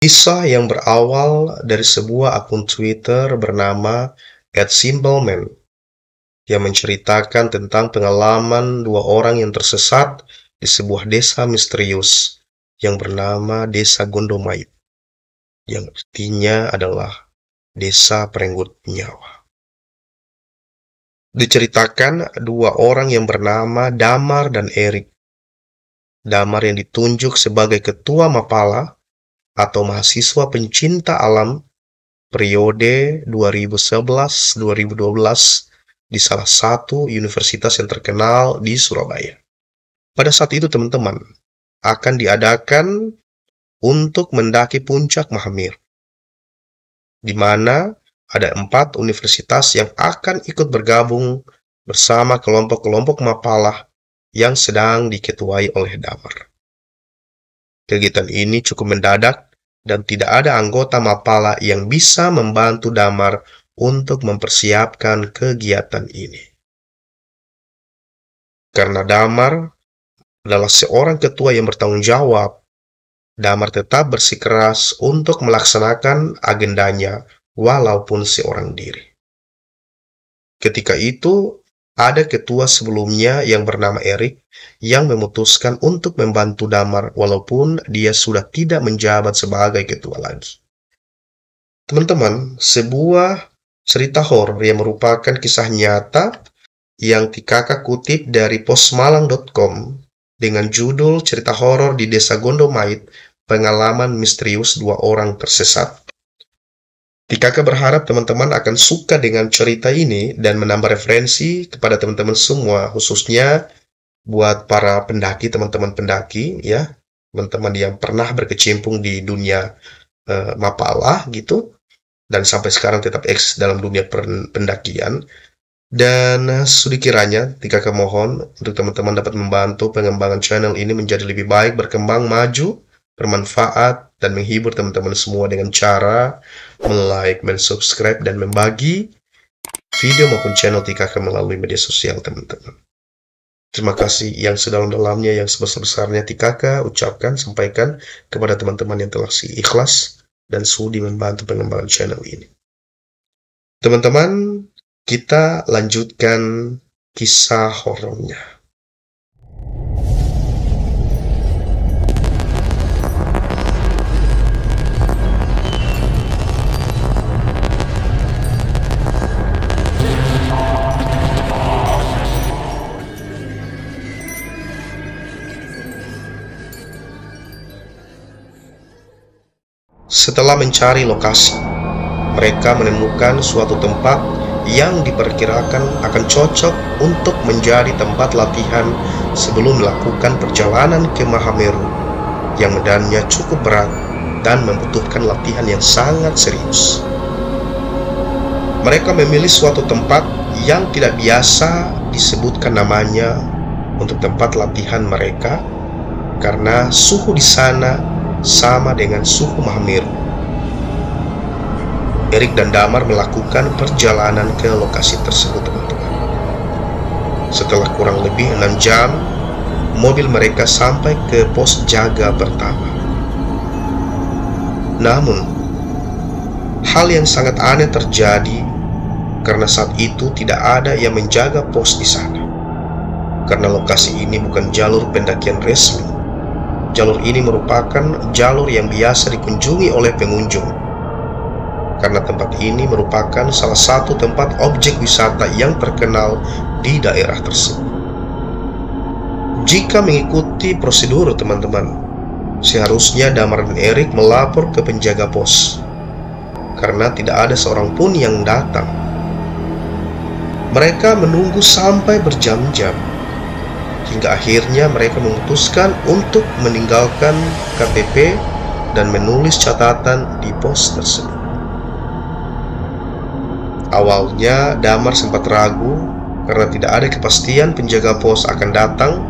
Kisah yang berawal dari sebuah akun Twitter bernama @simpleman yang menceritakan tentang pengalaman dua orang yang tersesat di sebuah desa misterius yang bernama Desa Gondomait, yang artinya adalah desa perenggut nyawa. Diceritakan dua orang yang bernama Damar dan Erik. Damar yang ditunjuk sebagai ketua Mapala atau mahasiswa pencinta alam periode 2011-2012 di salah satu universitas yang terkenal di Surabaya. Pada saat itu teman-teman, akan diadakan untuk mendaki puncak Mahamir, di mana ada 4 universitas yang akan ikut bergabung bersama kelompok-kelompok Mapala yang sedang diketuai oleh Damar. Kegiatan ini cukup mendadak dan tidak ada anggota Mapala yang bisa membantu Damar untuk mempersiapkan kegiatan ini. Karena Damar adalah seorang ketua yang bertanggung jawab, Damar tetap bersikeras untuk melaksanakan agendanya walaupun seorang diri. Ketika itu, ada ketua sebelumnya yang bernama Erik yang memutuskan untuk membantu Damar walaupun dia sudah tidak menjabat sebagai ketua lagi. Teman-teman, sebuah cerita horor yang merupakan kisah nyata yang Tikaka kutip dari posmalang.com dengan judul cerita horor di Desa Gondomait, pengalaman misterius dua orang tersesat. Tikaka berharap teman-teman akan suka dengan cerita ini dan menambah referensi kepada teman-teman semua, khususnya buat para pendaki, teman-teman pendaki, ya, teman-teman yang pernah berkecimpung di dunia Mapala gitu, dan sampai sekarang tetap eksis dalam dunia pendakian. Dan sudi kiranya Tikaka mohon untuk teman-teman dapat membantu pengembangan channel ini menjadi lebih baik, berkembang, maju, bermanfaat, dan menghibur teman-teman semua dengan cara like, subscribe, dan membagi video maupun channel Tikaka melalui media sosial teman-teman. Terima kasih yang sedalam-dalamnya, yang sebesar-besarnya Tikaka ucapkan, sampaikan kepada teman-teman yang telah ikhlas dan sudi membantu pengembangan channel ini. Teman-teman, kita lanjutkan kisah horornya. Setelah mencari lokasi, mereka menemukan suatu tempat yang diperkirakan akan cocok untuk menjadi tempat latihan sebelum melakukan perjalanan ke Mahameru yang medannya cukup berat dan membutuhkan latihan yang sangat serius. Mereka memilih suatu tempat yang tidak biasa disebutkan namanya untuk tempat latihan mereka karena suhu di sana sama dengan suhu Mahameru. Erik dan Damar melakukan perjalanan ke lokasi tersebut, teman-teman. Setelah kurang lebih 6 jam, mobil mereka sampai ke pos jaga pertama. Namun, hal yang sangat aneh terjadi karena saat itu tidak ada yang menjaga pos di sana. Karena lokasi ini bukan jalur pendakian resmi. Jalur ini merupakan jalur yang biasa dikunjungi oleh pengunjung. Karena tempat ini merupakan salah satu tempat objek wisata yang terkenal di daerah tersebut. Jika mengikuti prosedur teman-teman, seharusnya Damar dan Erik melapor ke penjaga pos, karena tidak ada seorang pun yang datang. Mereka menunggu sampai berjam-jam, hingga akhirnya mereka memutuskan untuk meninggalkan KTP dan menulis catatan di pos tersebut. Awalnya Damar sempat ragu karena tidak ada kepastian penjaga pos akan datang,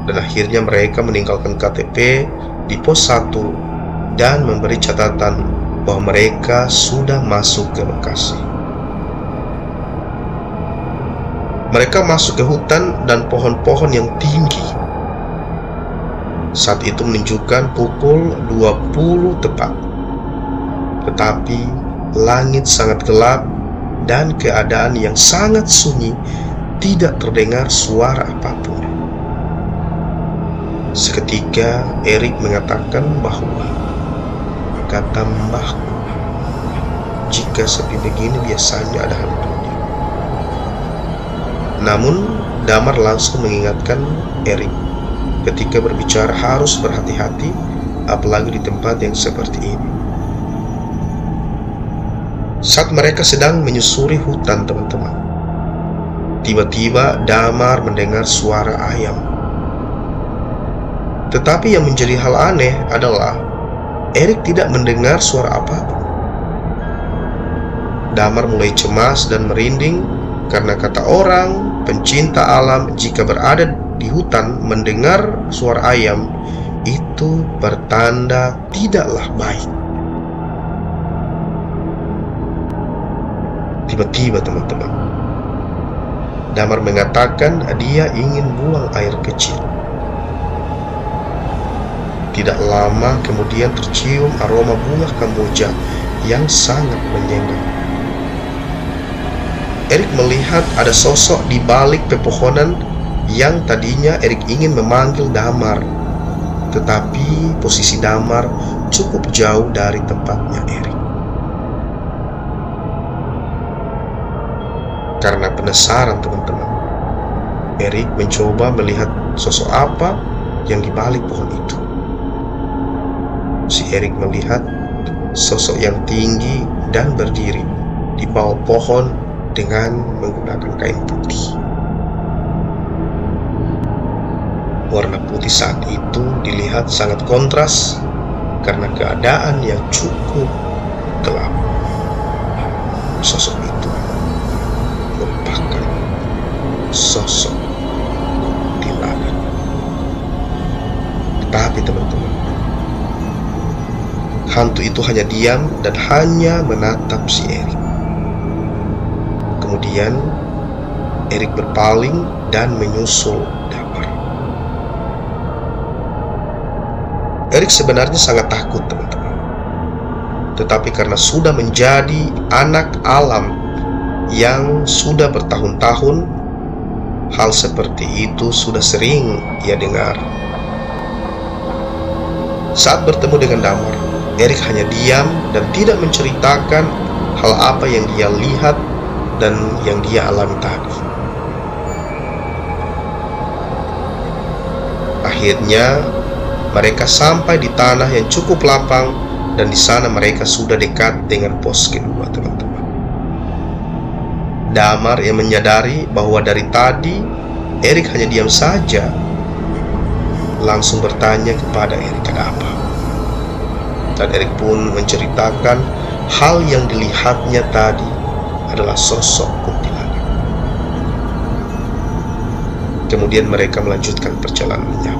dan akhirnya mereka meninggalkan KTP di pos 1 dan memberi catatan bahwa mereka sudah masuk ke lokasi. Mereka masuk ke hutan dan pohon-pohon yang tinggi. Saat itu menunjukkan pukul 20 tepat. Tetapi langit sangat gelap dan keadaan yang sangat sunyi, tidak terdengar suara apapun. Seketika Erik mengatakan bahwa, kata mbahku, jika sepi begini biasanya ada hantunya. Namun Damar langsung mengingatkan Erik, ketika berbicara harus berhati-hati, apalagi di tempat yang seperti ini. Saat mereka sedang menyusuri hutan, teman-teman, tiba-tiba Damar mendengar suara ayam. Tetapi yang menjadi hal aneh adalah Erik tidak mendengar suara apapun. Damar mulai cemas dan merinding karena kata orang pencinta alam, jika berada di hutan mendengar suara ayam, itu pertanda tidaklah baik. Tiba-tiba, teman-teman, Damar mengatakan dia ingin buang air kecil. Tidak lama kemudian tercium aroma bunga kamboja yang sangat menyengat. Erik melihat ada sosok di balik pepohonan yang tadinya Erik ingin memanggil Damar, tetapi posisi Damar cukup jauh dari tempatnya Erik. Karena penasaran, teman-teman, Erik mencoba melihat sosok apa yang di balik pohon itu. Si Erik melihat sosok yang tinggi dan berdiri di bawah pohon dengan menggunakan kain putih. Warna putih saat itu dilihat sangat kontras karena keadaan yang cukup gelap. Sosok itu merupakan sosok kuntilanak. Tetapi, teman-teman, hantu itu hanya diam dan hanya menatap si Erik. Kemudian Erik berpaling dan menyusul Damar. Erik sebenarnya sangat takut, teman-teman. Tetapi karena sudah menjadi anak alam yang sudah bertahun-tahun, hal seperti itu sudah sering ia dengar. Saat bertemu dengan Damar, Erik hanya diam dan tidak menceritakan hal apa yang dia lihat dan yang dia alami tadi. Akhirnya mereka sampai di tanah yang cukup lapang, dan di sana mereka sudah dekat dengan pos kedua, teman-teman. Damar yang menyadari bahwa dari tadi Erik hanya diam saja, langsung bertanya kepada Erik, ada apa? Dan Erik pun menceritakan hal yang dilihatnya tadi adalah sosok kuntilanak. Kemudian mereka melanjutkan perjalanannya.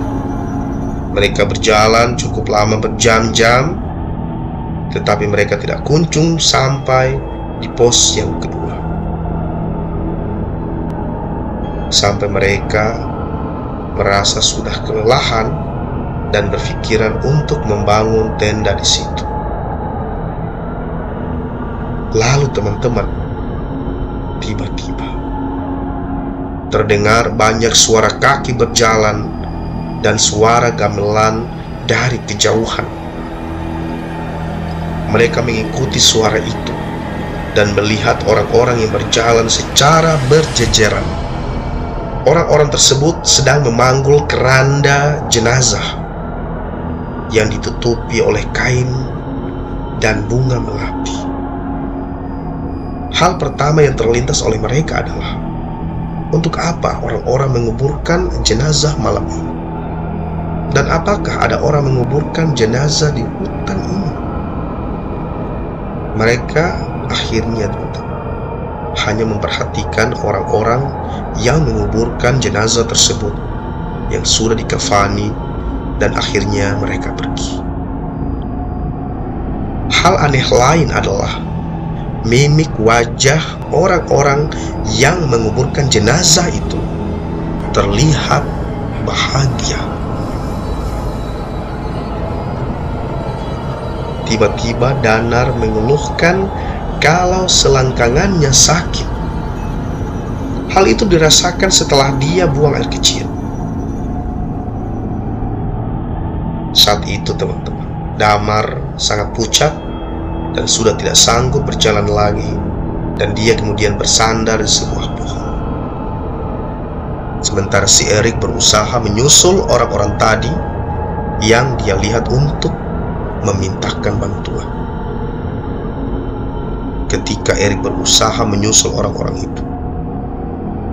Mereka berjalan cukup lama, berjam-jam, tetapi mereka tidak kunjung sampai di pos yang kedua. Sampai mereka merasa sudah kelelahan dan berpikiran untuk membangun tenda di situ. Lalu, teman-teman, tiba-tiba terdengar banyak suara kaki berjalan dan suara gamelan dari kejauhan. Mereka mengikuti suara itu dan melihat orang-orang yang berjalan secara berjejeran. Orang-orang tersebut sedang memanggul keranda jenazah yang ditutupi oleh kain dan bunga melati. Hal pertama yang terlintas oleh mereka adalah, untuk apa orang-orang menguburkan jenazah malam ini? Dan apakah ada orang menguburkan jenazah di hutan ini? Mereka akhirnya hanya memperhatikan orang-orang yang menguburkan jenazah tersebut yang sudah dikafani, dan akhirnya mereka pergi. Hal aneh lain adalah mimik wajah orang-orang yang menguburkan jenazah itu terlihat bahagia. Tiba-tiba Danar mengeluhkan kalau selangkangannya sakit. Hal itu dirasakan setelah dia buang air kecil. Saat itu teman-teman, Damar sangat pucat dan sudah tidak sanggup berjalan lagi, dan dia kemudian bersandar di sebuah pohon. Sementara si Erik berusaha menyusul orang-orang tadi yang dia lihat untuk memintakan bantuan. Ketika Erik berusaha menyusul orang-orang itu,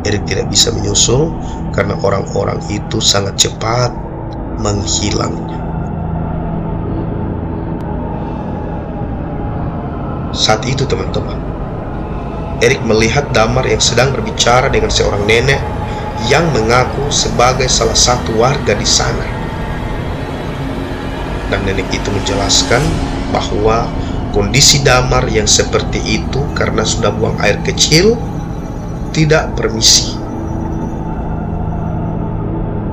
Erik tidak bisa menyusul karena orang-orang itu sangat cepat menghilangnya. Saat itu teman-teman, Erik melihat Damar yang sedang berbicara dengan seorang nenek yang mengaku sebagai salah satu warga di sana. Dan nenek itu menjelaskan bahwa kondisi Damar yang seperti itu karena sudah buang air kecil tidak permisi.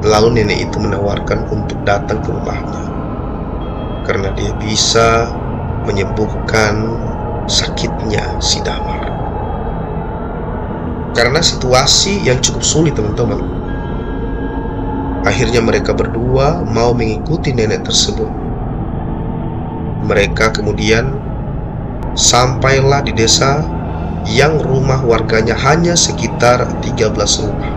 Lalu nenek itu menawarkan untuk datang ke rumahnya karena dia bisa menyembuhkan sakitnya si Damar. Karena situasi yang cukup sulit teman-teman, akhirnya mereka berdua mau mengikuti nenek tersebut. Mereka kemudian sampailah di desa yang rumah warganya hanya sekitar 13 rumah.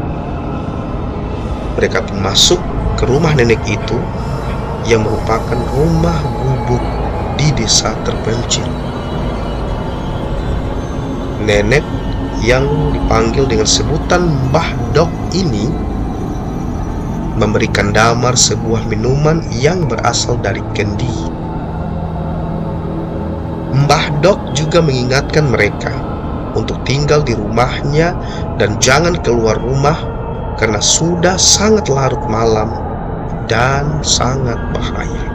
Mereka pun masuk ke rumah nenek itu yang merupakan rumah gubuk di desa terpencil. Nenek yang dipanggil dengan sebutan Mbah Dok ini memberikan Damar sebuah minuman yang berasal dari kendi. Mbah Dok juga mengingatkan mereka untuk tinggal di rumahnya dan jangan keluar rumah karena sudah sangat larut malam dan sangat bahaya.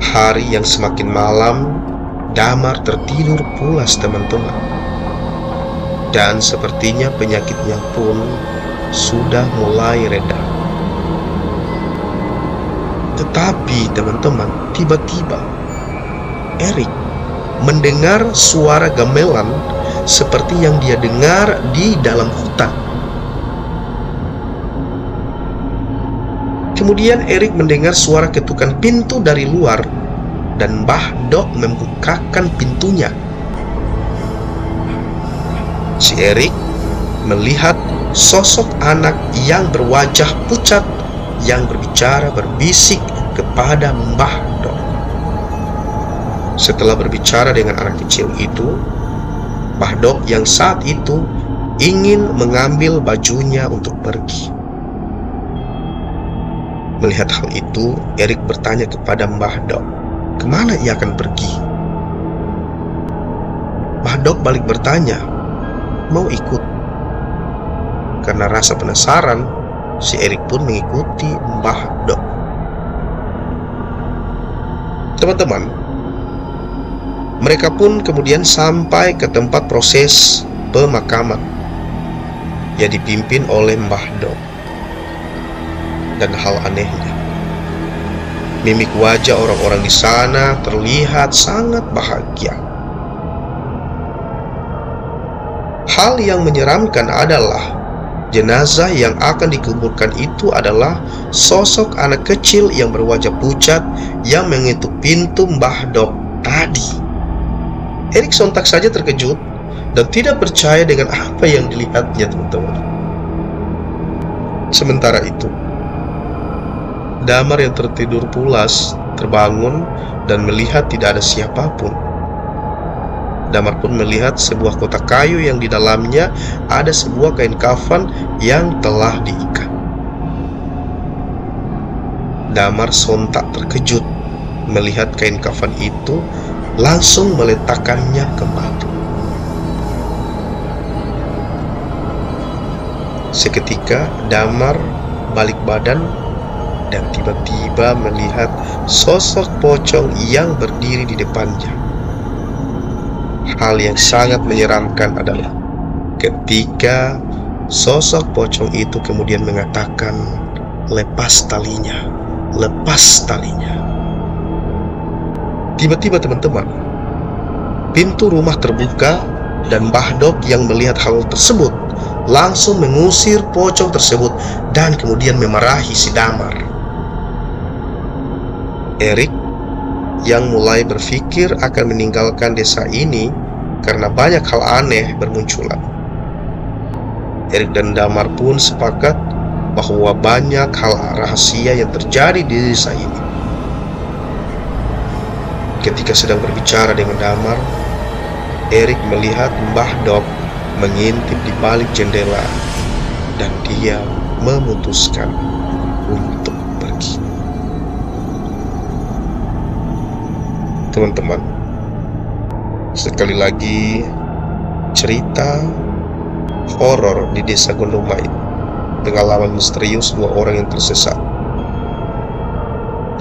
Hari yang semakin malam, Damar tertidur pulas teman-teman, dan sepertinya penyakitnya pun sudah mulai reda. Tetapi teman-teman, tiba-tiba Erik mendengar suara gamelan seperti yang dia dengar di dalam hutan. Kemudian Erik mendengar suara ketukan pintu dari luar dan Mbah Dok membukakan pintunya. Si Erik melihat sosok anak yang berwajah pucat yang berbicara berbisik kepada Mbah Dok. Setelah berbicara dengan anak kecil itu, Mbah Dok yang saat itu ingin mengambil bajunya untuk pergi. Melihat hal itu, Erik bertanya kepada Mbah Dok, kemana ia akan pergi? Mbah Dok balik bertanya, mau ikut? Karena rasa penasaran, si Erik pun mengikuti Mbah Dok. Teman-teman, mereka pun kemudian sampai ke tempat proses pemakaman yang dipimpin oleh Mbah Dok. Dan hal anehnya, mimik wajah orang-orang di sana terlihat sangat bahagia. Hal yang menyeramkan adalah jenazah yang akan dikuburkan itu adalah sosok anak kecil yang berwajah pucat yang mengetuk pintu Mbah Dok tadi. Erik sontak saja terkejut dan tidak percaya dengan apa yang dilihatnya, teman-teman. Sementara itu, Damar yang tertidur pulas terbangun dan melihat tidak ada siapapun. Damar pun melihat sebuah kotak kayu yang di dalamnya ada sebuah kain kafan yang telah diikat. Damar sontak terkejut melihat kain kafan itu, langsung meletakkannya ke batu. Seketika Damar balik badan dan tiba-tiba melihat sosok pocong yang berdiri di depannya. Hal yang sangat menyeramkan adalah ketika sosok pocong itu kemudian mengatakan, lepas talinya, lepas talinya. Tiba-tiba teman-teman, pintu rumah terbuka dan Mbah Dok yang melihat hal tersebut langsung mengusir pocong tersebut dan kemudian memarahi si Damar. Erik yang mulai berpikir akan meninggalkan desa ini karena banyak hal aneh bermunculan. Erik dan Damar pun sepakat bahwa banyak hal rahasia yang terjadi di desa ini. Ketika sedang berbicara dengan Damar, Erik melihat Mbah Dok mengintip di balik jendela dan dia memutuskan untuk pergi. Teman-teman, sekali lagi cerita horor di desa Gondomait, pengalaman misterius dua orang yang tersesat,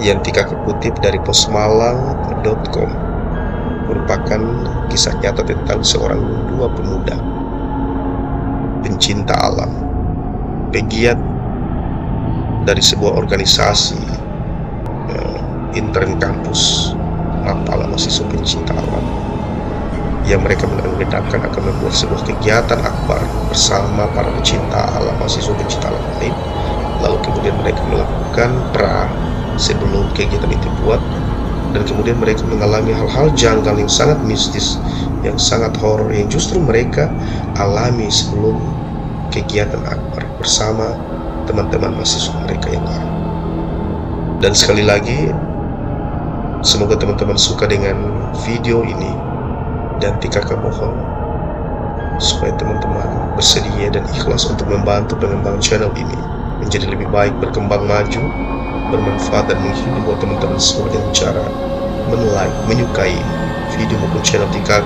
yang Tika kutip dari posmalang.com, merupakan kisah nyata tentang dua pemuda pencinta alam, pegiat dari sebuah organisasi intern kampus Mapala mahasiswa pencinta alam, yang mereka mengendapkan akan membuat sebuah kegiatan akbar bersama para pencinta alam, mahasiswa pencinta alam lain. Lalu kemudian mereka melakukan sebelum kegiatan itu dibuat, dan kemudian mereka mengalami hal-hal janggal yang sangat mistis, yang sangat horor, yang justru mereka alami sebelum kegiatan akbar bersama teman-teman mahasiswa mereka yang lain. Dan sekali lagi, semoga teman-teman suka dengan video ini, dan Tika mohon supaya teman-teman bersedia dan ikhlas untuk membantu pengembangan channel ini menjadi lebih baik, berkembang maju, bermanfaat dan menghibur buat teman-teman semua dengan cara men-like, menyukai video maupun channel Tika,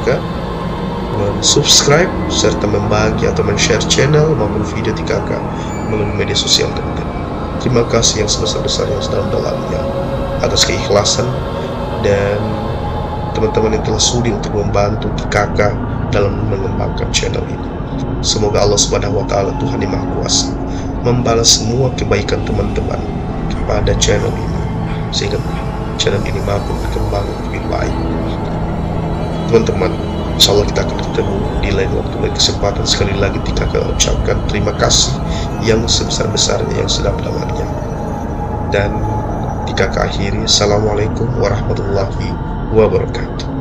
men-subscribe serta membagi atau men-share channel maupun video Tika melalui media sosial teman-teman. Terima kasih yang sebesar-besarnya sedalam-dalamnya atas keikhlasan dan teman-teman yang telah sudi untuk membantu kakak dalam mengembangkan channel ini. Semoga Allah Subhanahu wa Ta'ala, Tuhan yang Maha Kuasa, membalas semua kebaikan teman-teman kepada channel ini, sehingga channel ini mampu berkembang lebih baik. Teman-teman, insya Allah kita akan ketemu di lain waktu, lain kesempatan. Sekali lagi Tika ucapkan terima kasih yang sebesar-besarnya, yang sedalam-dalamnya, dan Tika akhiri. Assalamualaikum warahmatullahi wabarakatuh.